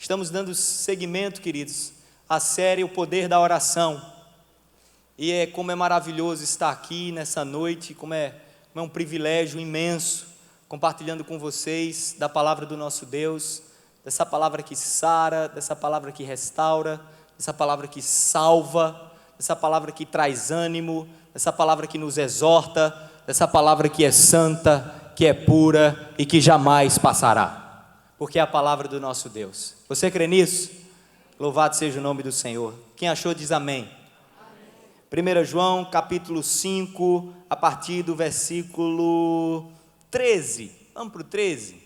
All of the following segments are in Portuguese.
Estamos dando seguimento, queridos, à série O Poder da Oração. E como é maravilhoso estar aqui nessa noite, como é um privilégio imenso, compartilhando com vocês da palavra do nosso Deus, dessa palavra que sara, dessa palavra que restaura, dessa palavra que salva, dessa palavra que traz ânimo, dessa palavra que nos exorta, dessa palavra que é santa, que é pura e que jamais passará. Porque é a palavra do nosso Deus. Você crê nisso? Louvado seja o nome do Senhor. Quem achou diz amém. 1 João capítulo 5, a partir do versículo 13. Vamos para o 13.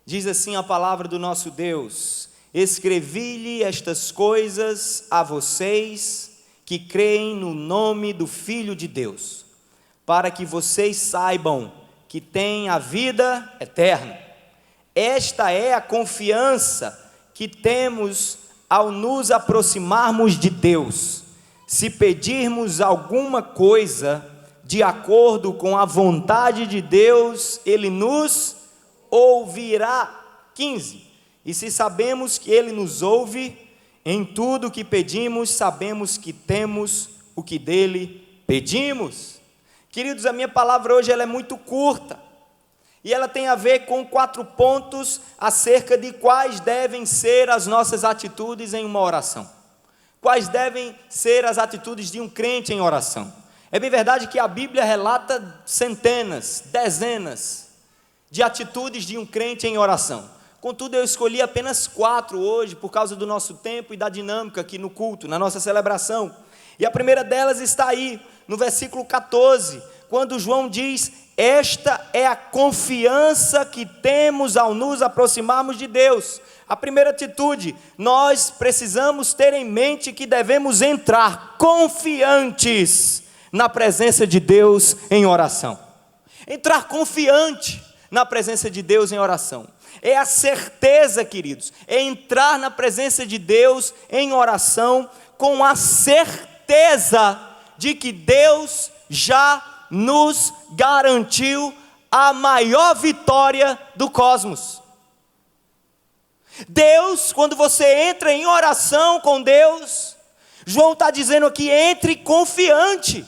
Diz assim a palavra do nosso Deus: escrevi-lhe estas coisas a vocês que creem no nome do Filho de Deus, para que vocês saibam que têm a vida eterna. Esta é a confiança que temos ao nos aproximarmos de Deus. Se pedirmos alguma coisa de acordo com a vontade de Deus, Ele nos ouvirá. 15. E se sabemos que Ele nos ouve, em tudo o que pedimos, sabemos que temos o que dele pedimos. Queridos, a minha palavra hoje ela é muito curta. E ela tem a ver com 4 pontos acerca de quais devem ser as nossas atitudes em uma oração. Quais devem ser as atitudes de um crente em oração. É bem verdade que a Bíblia relata centenas, dezenas de atitudes de um crente em oração. Contudo, eu escolhi apenas 4 hoje, por causa do nosso tempo e da dinâmica aqui no culto, na nossa celebração. E a primeira delas está aí, no versículo 14, quando João diz: esta é a confiança que temos ao nos aproximarmos de Deus. A primeira atitude, nós precisamos ter em mente que devemos entrar confiantes na presença de Deus em oração. Entrar confiante na presença de Deus em oração. É a certeza, queridos, é entrar na presença de Deus em oração com a certeza de que Deus já nos garantiu a maior vitória do cosmos. Deus, quando você entra em oração com Deus, João está dizendo aqui, entre confiante,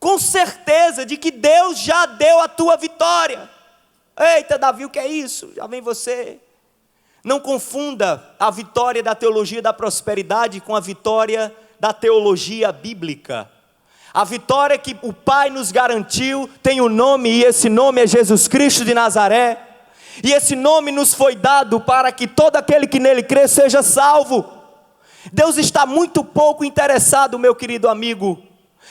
com certeza de que Deus já deu a tua vitória. Eita, Davi, o que é isso? Já vem você. Não confunda a vitória da teologia da prosperidade com a vitória da teologia bíblica. A vitória que o Pai nos garantiu tem um nome, e esse nome é Jesus Cristo de Nazaré. E esse nome nos foi dado para que todo aquele que nele crê seja salvo. Deus está muito pouco interessado, meu querido amigo,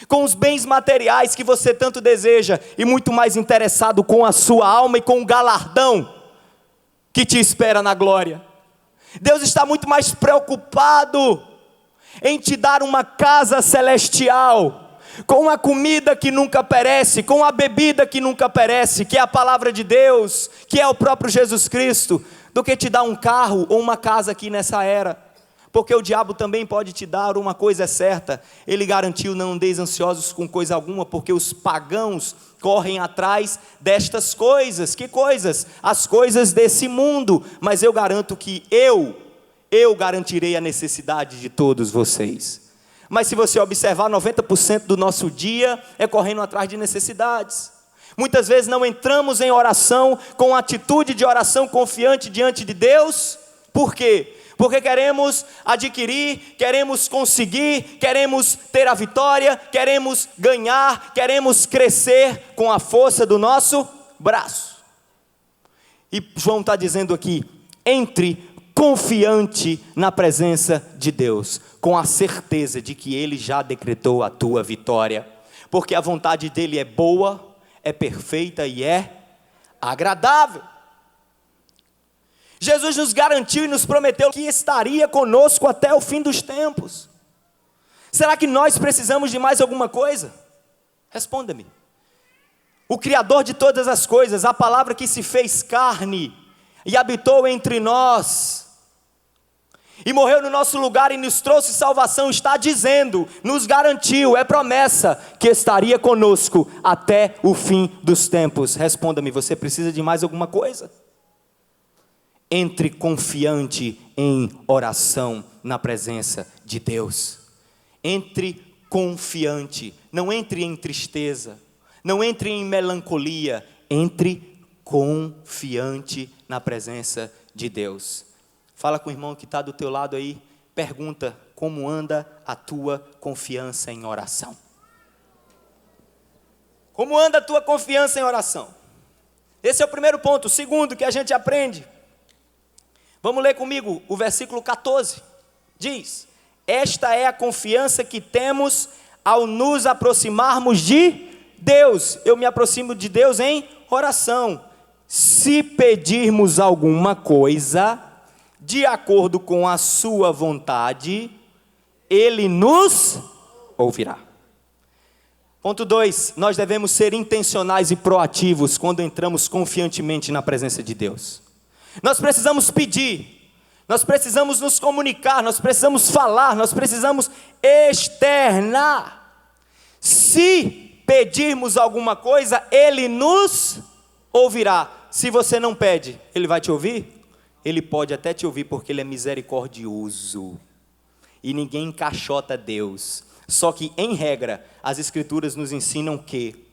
com os bens materiais que você tanto deseja, e muito mais interessado com a sua alma e com o galardão que te espera na glória. Deus está muito mais preocupado em te dar uma casa celestial, com a comida que nunca perece, com a bebida que nunca perece, que é a palavra de Deus, que é o próprio Jesus Cristo, do que te dar um carro ou uma casa aqui nessa era. Porque o diabo também pode te dar, uma coisa é certa, ele garantiu: não andeis ansiosos com coisa alguma, porque os pagãos correm atrás destas coisas. Que coisas? As coisas desse mundo. Mas eu garanto que eu garantirei a necessidade de todos vocês. Mas se você observar, 90% do nosso dia é correndo atrás de necessidades. Muitas vezes não entramos em oração com atitude de oração confiante diante de Deus. Por quê? Porque queremos adquirir, queremos conseguir, queremos ter a vitória, queremos ganhar, queremos crescer com a força do nosso braço. E João está dizendo aqui: entre confiante na presença de Deus, com a certeza de que Ele já decretou a tua vitória, porque a vontade dEle é boa, é perfeita e é agradável. Jesus nos garantiu e nos prometeu que estaria conosco até o fim dos tempos. Será que nós precisamos de mais alguma coisa? Responda-me. O Criador de todas as coisas, a palavra que se fez carne e habitou entre nós, e morreu no nosso lugar e nos trouxe salvação, está dizendo, nos garantiu, é promessa, que estaria conosco até o fim dos tempos. Responda-me, você precisa de mais alguma coisa? Entre confiante em oração na presença de Deus. Entre confiante, não entre em tristeza, não entre em melancolia, entre confiante na presença de Deus. Fala com o irmão que está do teu lado aí, pergunta, como anda a tua confiança em oração? Como anda a tua confiança em oração? Esse é o primeiro ponto. O segundo que a gente aprende, vamos ler comigo o versículo 14, diz: esta é a confiança que temos ao nos aproximarmos de Deus. Eu me aproximo de Deus em oração. Se pedirmos alguma coisa de acordo com a sua vontade, Ele nos ouvirá. Ponto 2, nós devemos ser intencionais e proativos quando entramos confiantemente na presença de Deus. Nós precisamos pedir, nós precisamos nos comunicar, nós precisamos falar, nós precisamos externar. Se pedirmos alguma coisa, Ele nos ouvirá. Se você não pede, Ele vai te ouvir? Ele pode até te ouvir porque Ele é misericordioso. E ninguém encaixota Deus. Só que, em regra, as Escrituras nos ensinam que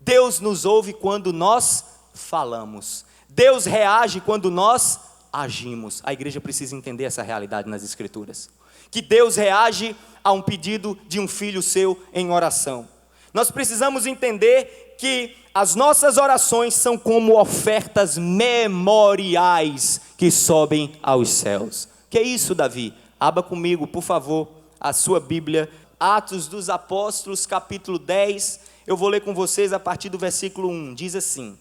Deus nos ouve quando nós falamos. Deus reage quando nós agimos. A igreja precisa entender essa realidade nas Escrituras. Que Deus reage a um pedido de um filho seu em oração. Nós precisamos entender que as nossas orações são como ofertas memoriais que sobem aos céus. Que é isso, Davi? Abra comigo, por favor, a sua Bíblia, Atos dos Apóstolos, capítulo 10. Eu vou ler com vocês a partir do versículo 1. Diz assim: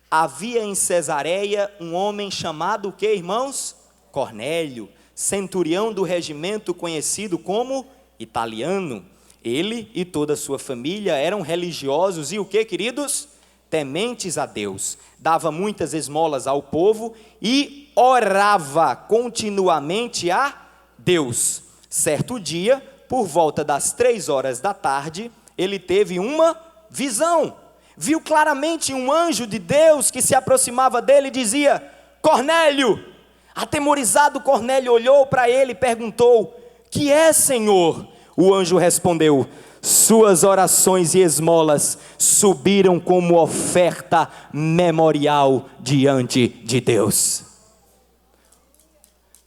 havia em Cesareia um homem chamado, o que, irmãos? Cornélio, centurião do regimento conhecido como italiano. Ele e toda a sua família eram religiosos e o que, queridos? Tementes a Deus. Dava muitas esmolas ao povo e orava continuamente a Deus. Certo dia, por volta das 3 horas da tarde, ele teve uma visão. Viu claramente um anjo de Deus que se aproximava dele e dizia: Cornélio! Atemorizado, Cornélio olhou para ele e perguntou: que é, Senhor? O anjo respondeu: suas orações e esmolas subiram como oferta memorial diante de Deus.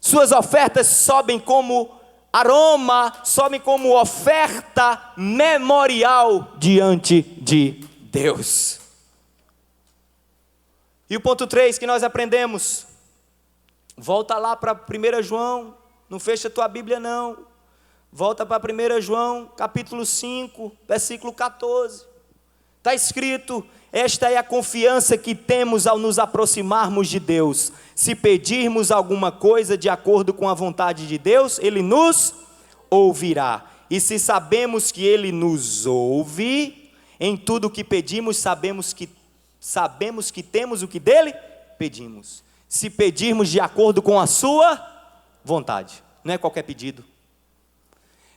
Suas ofertas sobem como aroma, sobem como oferta memorial diante de Deus. E o ponto 3 que nós aprendemos, volta lá para 1 João, não fecha a tua Bíblia não. Volta para 1 João, capítulo 5, versículo 14. Está escrito: esta é a confiança que temos ao nos aproximarmos de Deus. Se pedirmos alguma coisa de acordo com a vontade de Deus, Ele nos ouvirá. E se sabemos que Ele nos ouve, em tudo o que pedimos, sabemos que temos o que dele pedimos. Se pedirmos de acordo com a sua vontade, não é qualquer pedido.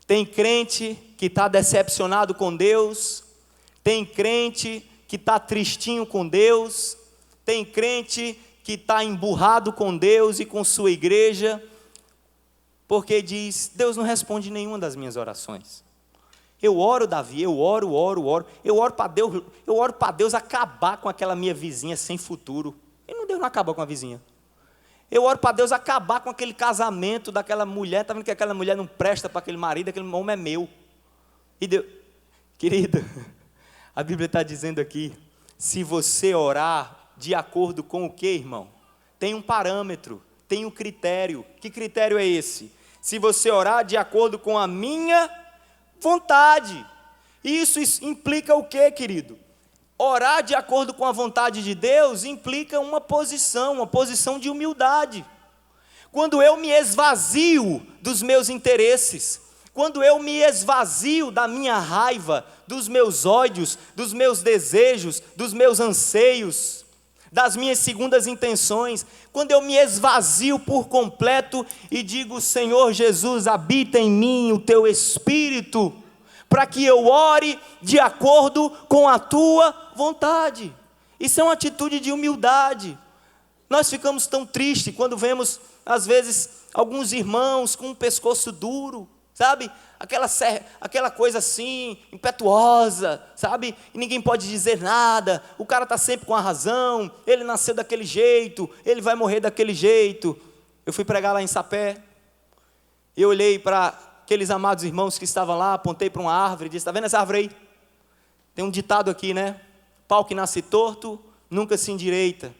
Tem crente que está decepcionado com Deus, tem crente que está tristinho com Deus, tem crente que está emburrado com Deus e com sua igreja, porque diz: Deus não responde nenhuma das minhas orações. Eu oro, Davi, eu oro para Deus acabar com aquela minha vizinha sem futuro. E Deus não acaba com a vizinha. Eu oro para Deus acabar com aquele casamento daquela mulher. Está vendo que aquela mulher não presta para aquele marido, aquele homem é meu. E Deus, querido, a Bíblia está dizendo aqui: se você orar de acordo com o que, irmão? Tem um parâmetro, tem um critério. Que critério é esse? Se você orar de acordo com a minha vontade. Isso implica o que, querido? Orar de acordo com a vontade de Deus implica uma posição de humildade. Quando eu me esvazio dos meus interesses, quando eu me esvazio da minha raiva, dos meus ódios, dos meus desejos, dos meus anseios, das minhas segundas intenções, quando eu me esvazio por completo e digo: Senhor Jesus, habita em mim o teu Espírito, para que eu ore de acordo com a tua vontade. Isso é uma atitude de humildade. Nós ficamos tão tristes quando vemos, às vezes, alguns irmãos com um pescoço duro, sabe? Aquela coisa assim, impetuosa, sabe? E ninguém pode dizer nada, o cara está sempre com a razão, ele nasceu daquele jeito, ele vai morrer daquele jeito. Eu fui pregar lá em Sapé, eu olhei para aqueles amados irmãos que estavam lá, apontei para uma árvore e disse: está vendo essa árvore aí? Tem um ditado aqui, né? Pau que nasce torto, nunca se endireita.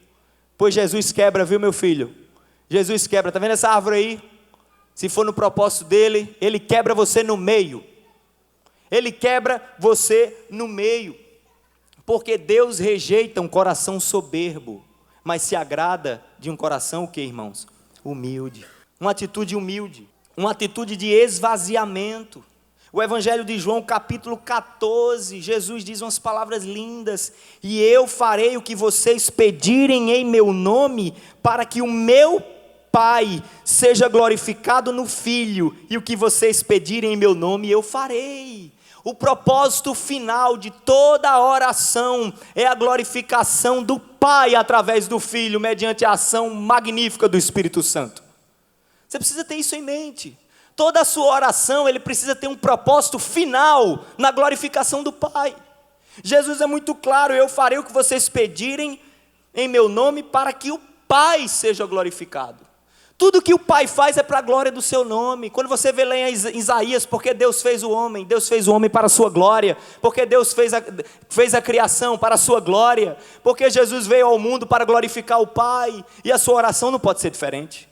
Pois Jesus quebra, viu, meu filho? Jesus quebra, está vendo essa árvore aí? Se for no propósito dele, ele quebra você no meio. Ele quebra você no meio. Porque Deus rejeita um coração soberbo, mas se agrada de um coração, o que, irmãos? Humilde. Uma atitude humilde. Uma atitude de esvaziamento. O Evangelho de João, capítulo 14, Jesus diz umas palavras lindas: e eu farei o que vocês pedirem em meu nome, para que o meu Pai seja glorificado no Filho, e o que vocês pedirem em meu nome eu farei. O propósito final de toda a oração é a glorificação do Pai através do Filho, mediante a ação magnífica do Espírito Santo. Você precisa ter isso em mente. Toda a sua oração, ele precisa ter um propósito final na glorificação do Pai. Jesus é muito claro: eu farei o que vocês pedirem em meu nome, para que o Pai seja glorificado. Tudo que o Pai faz é para a glória do seu nome. Quando você vê lá em Isaías, porque Deus fez o homem para a sua glória, porque Deus fez a criação para a sua glória, porque Jesus veio ao mundo para glorificar o Pai, e a sua oração não pode ser diferente.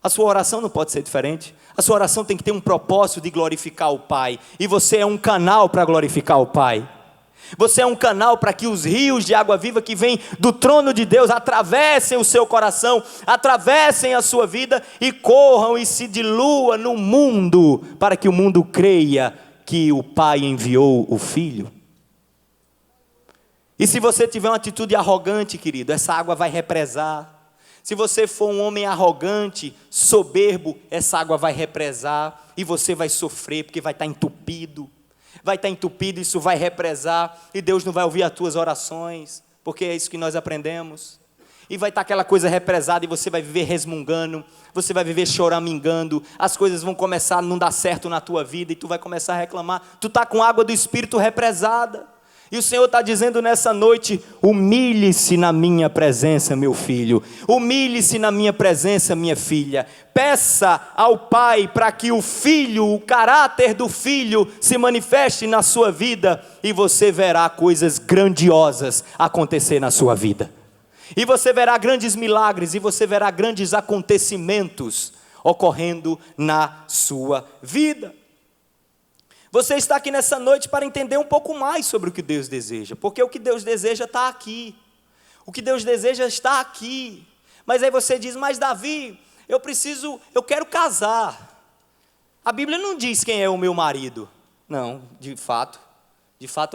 A sua oração não pode ser diferente. A sua oração tem que ter um propósito de glorificar o Pai, e você é um canal para glorificar o Pai. Você é um canal para que os rios de água viva que vêm do trono de Deus atravessem o seu coração, atravessem a sua vida e corram e se diluam no mundo, para que o mundo creia que o Pai enviou o Filho. E se você tiver uma atitude arrogante, querido, essa água vai represar. Se você for um homem arrogante, soberbo, essa água vai represar e você vai sofrer, porque vai estar entupido. Vai estar entupido, isso vai represar, e Deus não vai ouvir as tuas orações, porque é isso que nós aprendemos. E vai estar aquela coisa represada, e você vai viver resmungando, você vai viver choramingando, as coisas vão começar a não dar certo na tua vida, e tu vai começar a reclamar. Tu está com água do Espírito represada, e o Senhor está dizendo nessa noite: humilhe-se na minha presença, meu filho, humilhe-se na minha presença, minha filha. Peça ao Pai para que o Filho, o caráter do Filho se manifeste na sua vida, e você verá coisas grandiosas acontecer na sua vida, e você verá grandes milagres, e você verá grandes acontecimentos ocorrendo na sua vida. Você está aqui nessa noite para entender um pouco mais sobre o que Deus deseja, porque o que Deus deseja está aqui, o que Deus deseja está aqui. Mas aí você diz: mas Davi, eu quero casar. A Bíblia não diz quem é o meu marido. Não, de fato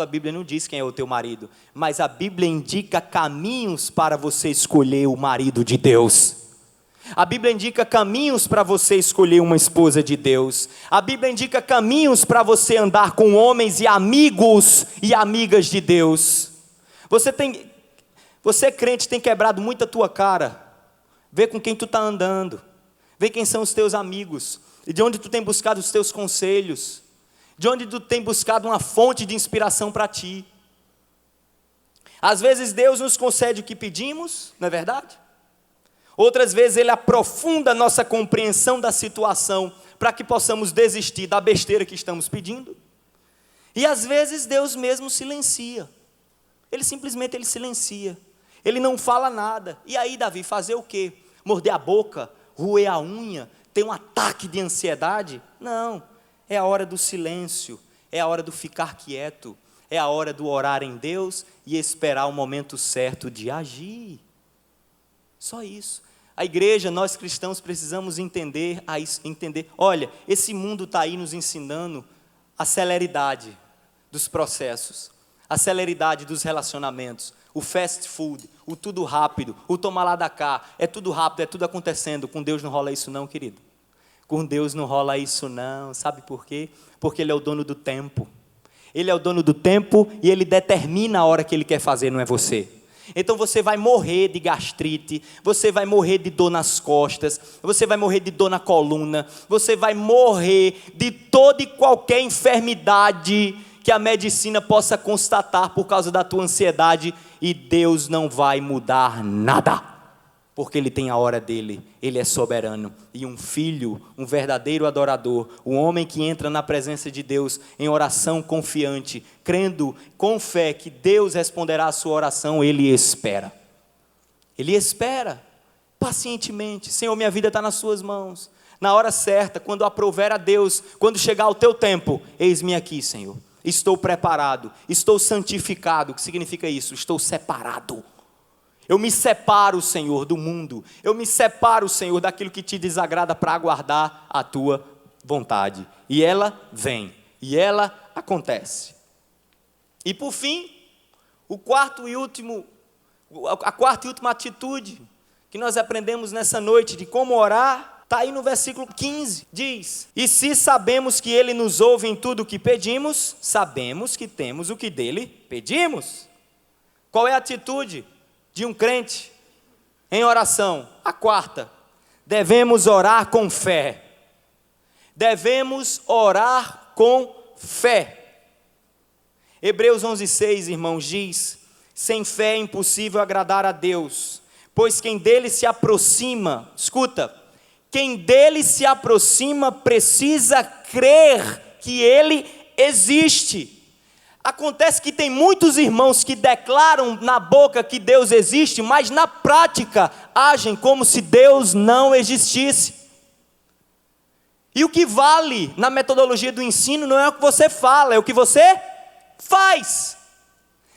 a Bíblia não diz quem é o teu marido, mas a Bíblia indica caminhos para você escolher o marido de Deus. A Bíblia indica caminhos para você escolher uma esposa de Deus. A Bíblia indica caminhos para você andar com homens e amigos e amigas de Deus. Você crente, tem quebrado muito a tua cara. Vê com quem tu está andando. Vê quem são os teus amigos. E de onde tu tem buscado os teus conselhos. De onde tu tem buscado uma fonte de inspiração para ti. Às vezes Deus nos concede o que pedimos, não é verdade? Outras vezes Ele aprofunda a nossa compreensão da situação, para que possamos desistir da besteira que estamos pedindo. E às vezes Deus mesmo silencia. Ele simplesmente silencia. Ele não fala nada. E aí, Davi, fazer o quê? Morder a boca? Roer a unha? Ter um ataque de ansiedade? Não. É a hora do silêncio. É a hora do ficar quieto. É a hora do orar em Deus e esperar o momento certo de agir. Só isso. A igreja, nós cristãos precisamos entender. Olha, esse mundo está aí nos ensinando a celeridade dos processos, a celeridade dos relacionamentos, o fast food, o tudo rápido, o tomar lá da cá, é tudo rápido, é tudo acontecendo. Com Deus não rola isso não, querido. Com Deus não rola isso não, sabe por quê? Porque Ele é o dono do tempo. Ele é o dono do tempo e Ele determina a hora que Ele quer fazer, não é você. Então você vai morrer de gastrite, você vai morrer de dor nas costas, você vai morrer de dor na coluna, você vai morrer de toda e qualquer enfermidade que a medicina possa constatar por causa da tua ansiedade, e Deus não vai mudar nada, porque Ele tem a hora dEle, Ele é soberano. E um filho, um verdadeiro adorador, um homem que entra na presença de Deus em oração confiante, crendo com fé que Deus responderá a sua oração, ele espera pacientemente. Senhor, minha vida está nas suas mãos, na hora certa, quando aprouver a Deus, quando chegar o teu tempo, eis-me aqui, Senhor. Estou preparado, estou santificado. O que significa isso? Estou separado. Eu me separo, Senhor, do mundo. Eu me separo, Senhor, daquilo que te desagrada para aguardar a tua vontade. E ela vem, e ela acontece. E por fim, a quarta e última atitude que nós aprendemos nessa noite de como orar, está aí no versículo 15, diz: e se sabemos que Ele nos ouve em tudo o que pedimos, sabemos que temos o que dele pedimos. Qual é a atitude de um crente em oração? A quarta: devemos orar com fé. Devemos orar com fé. Hebreus 11:6, irmãos, diz: sem fé é impossível agradar a Deus, pois quem dele se aproxima, escuta, quem dele se aproxima precisa crer que ele existe. Acontece que tem muitos irmãos que declaram na boca que Deus existe, mas na prática agem como se Deus não existisse. E o que vale na metodologia do ensino não é o que você fala, é o que você faz.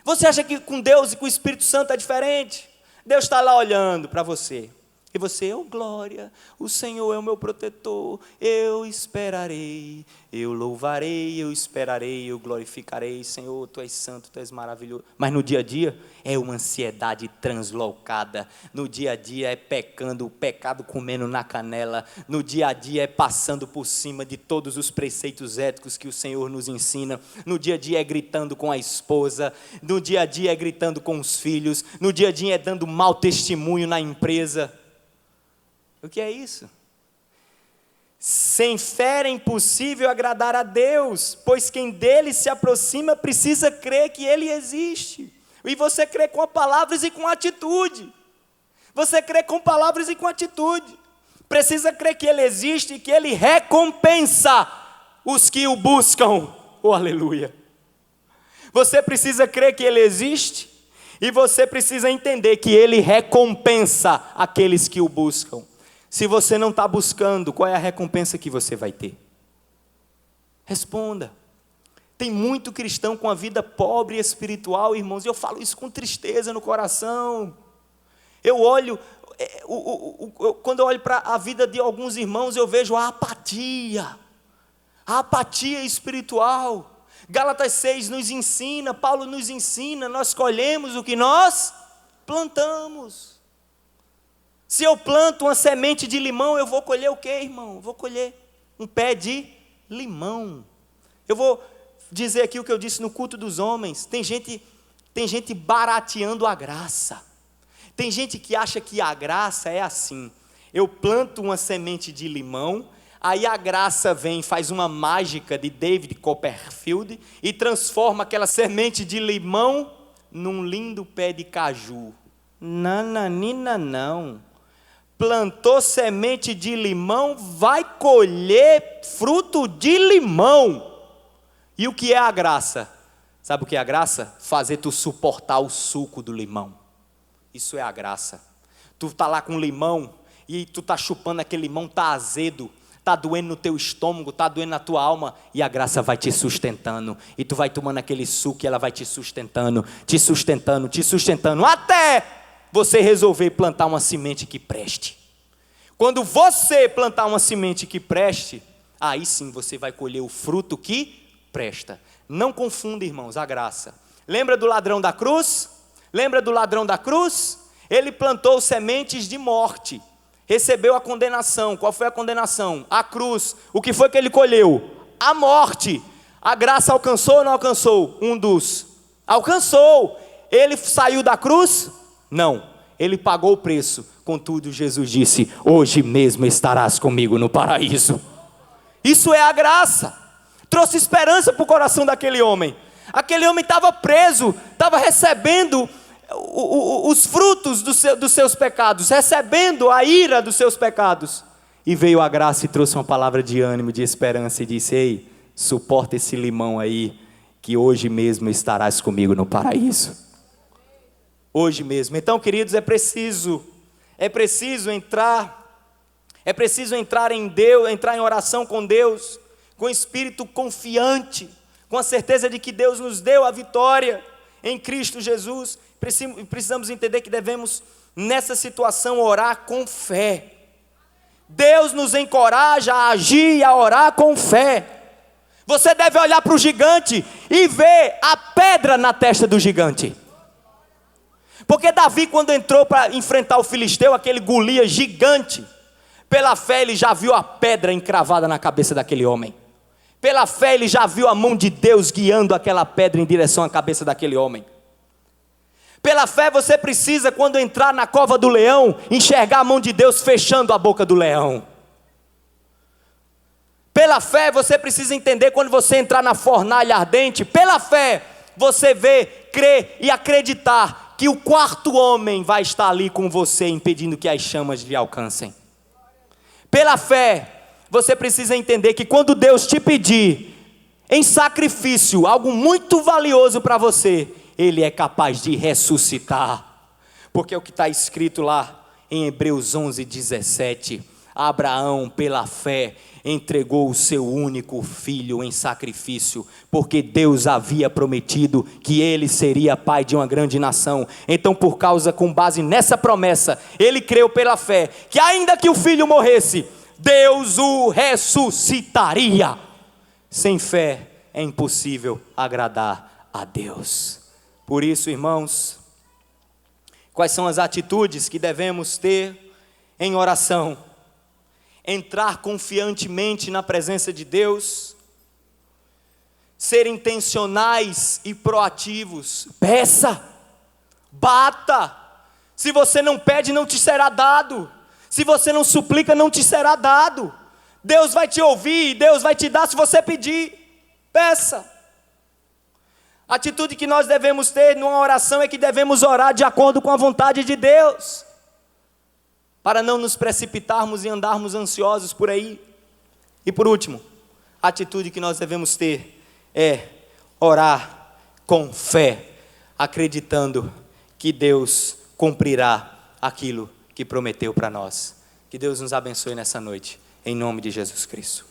Você acha que com Deus e com o Espírito Santo é diferente? Deus está lá olhando para você. E você, oh glória, o Senhor é o meu protetor, eu esperarei, eu louvarei, eu esperarei, eu glorificarei, Senhor, Tu és santo, Tu és maravilhoso. Mas no dia a dia é uma ansiedade translocada, no dia a dia é pecando, o pecado comendo na canela, no dia a dia é passando por cima de todos os preceitos éticos que o Senhor nos ensina, no dia a dia é gritando com a esposa, no dia a dia é gritando com os filhos, no dia a dia é dando mau testemunho na empresa. O que é isso? Sem fé é impossível agradar a Deus, pois quem dele se aproxima precisa crer que Ele existe. E você crê com palavras e com atitude. Você crê com palavras e com atitude. Precisa crer que Ele existe e que Ele recompensa os que o buscam. Oh, aleluia! Você precisa crer que Ele existe e você precisa entender que Ele recompensa aqueles que o buscam. Se você não está buscando, qual é a recompensa que você vai ter? Responda. Tem muito cristão com a vida pobre e espiritual, irmãos, e eu falo isso com tristeza no coração. Eu olho, quando eu olho para a vida de alguns irmãos, eu vejo a apatia espiritual. Gálatas 6 nos ensina, Paulo nos ensina, nós colhemos o que nós plantamos. Se eu planto uma semente de limão, eu vou colher o quê, irmão? Eu vou colher um pé de limão. Eu vou dizer aqui o que eu disse no culto dos homens. Tem gente barateando a graça. Tem gente que acha que a graça é assim. Eu planto uma semente de limão, aí a graça vem, faz uma mágica de David Copperfield e transforma aquela semente de limão num lindo pé de caju. Nananina não. Plantou semente de limão, vai colher fruto de limão. E o que é a graça? Sabe o que é a graça? Fazer tu suportar o suco do limão. Isso é a graça. Tu tá lá com limão e tu tá chupando aquele limão, tá azedo, tá doendo no teu estômago, tá doendo na tua alma, e a graça vai te sustentando, e tu vai tomando aquele suco e ela vai te sustentando, até você resolver plantar uma semente que preste. Quando você plantar uma semente que preste, aí sim você vai colher o fruto que presta. Não confunda, irmãos, a graça. Lembra do ladrão da cruz? Lembra do ladrão da cruz? Ele plantou sementes de morte, recebeu a condenação. Qual foi a condenação? A cruz. O que foi que ele colheu? A morte. A graça alcançou ou não alcançou? Alcançou. Ele saiu da cruz? Não. Ele pagou o preço. Contudo, Jesus disse: hoje mesmo estarás comigo no paraíso. Isso é a graça. Trouxe esperança para o coração daquele homem. Aquele homem estava preso, estava recebendo os frutos dos seus pecados, recebendo a ira dos seus pecados. E veio a graça e trouxe uma palavra de ânimo, de esperança, e disse: ei, suporta esse limão aí, que hoje mesmo estarás comigo no paraíso. Hoje mesmo. Então, queridos, é preciso entrar em Deus, entrar em oração com Deus, com espírito confiante, com a certeza de que Deus nos deu a vitória em Cristo Jesus. Precisamos entender que devemos, nessa situação, orar com fé. Deus nos encoraja a agir e a orar com fé. Você deve olhar para o gigante e ver a pedra na testa do gigante. Porque Davi, quando entrou para enfrentar o filisteu, aquele Golias gigante, pela fé ele já viu a pedra encravada na cabeça daquele homem. Pela fé ele já viu a mão de Deus guiando aquela pedra em direção à cabeça daquele homem. Pela fé você precisa, quando entrar na cova do leão, enxergar a mão de Deus fechando a boca do leão. Pela fé você precisa entender, quando você entrar na fornalha ardente, pela fé você vê, crer e acreditar que o quarto homem vai estar ali com você, impedindo que as chamas lhe alcancem. Pela fé você precisa entender que quando Deus te pedir em sacrifício algo muito valioso para você, Ele é capaz de ressuscitar. Porque é o que está escrito lá em Hebreus 11:17. Abraão, pela fé, entregou o seu único filho em sacrifício, porque Deus havia prometido que ele seria pai de uma grande nação. Então, com base nessa promessa, ele creu pela fé, que ainda que o filho morresse, Deus o ressuscitaria. Sem fé é impossível agradar a Deus. Por isso, irmãos, quais são as atitudes que devemos ter em oração? Entrar confiantemente na presença de Deus, ser intencionais e proativos. Peça, bata. Se você não pede, não te será dado. Se você não suplica, não te será dado. Deus vai te ouvir, Deus vai te dar se você pedir. Peça. A atitude que nós devemos ter numa oração é que devemos orar de acordo com a vontade de Deus, para não nos precipitarmos e andarmos ansiosos por aí. E por último, a atitude que nós devemos ter é orar com fé, acreditando que Deus cumprirá aquilo que prometeu para nós. Que Deus nos abençoe nessa noite, em nome de Jesus Cristo.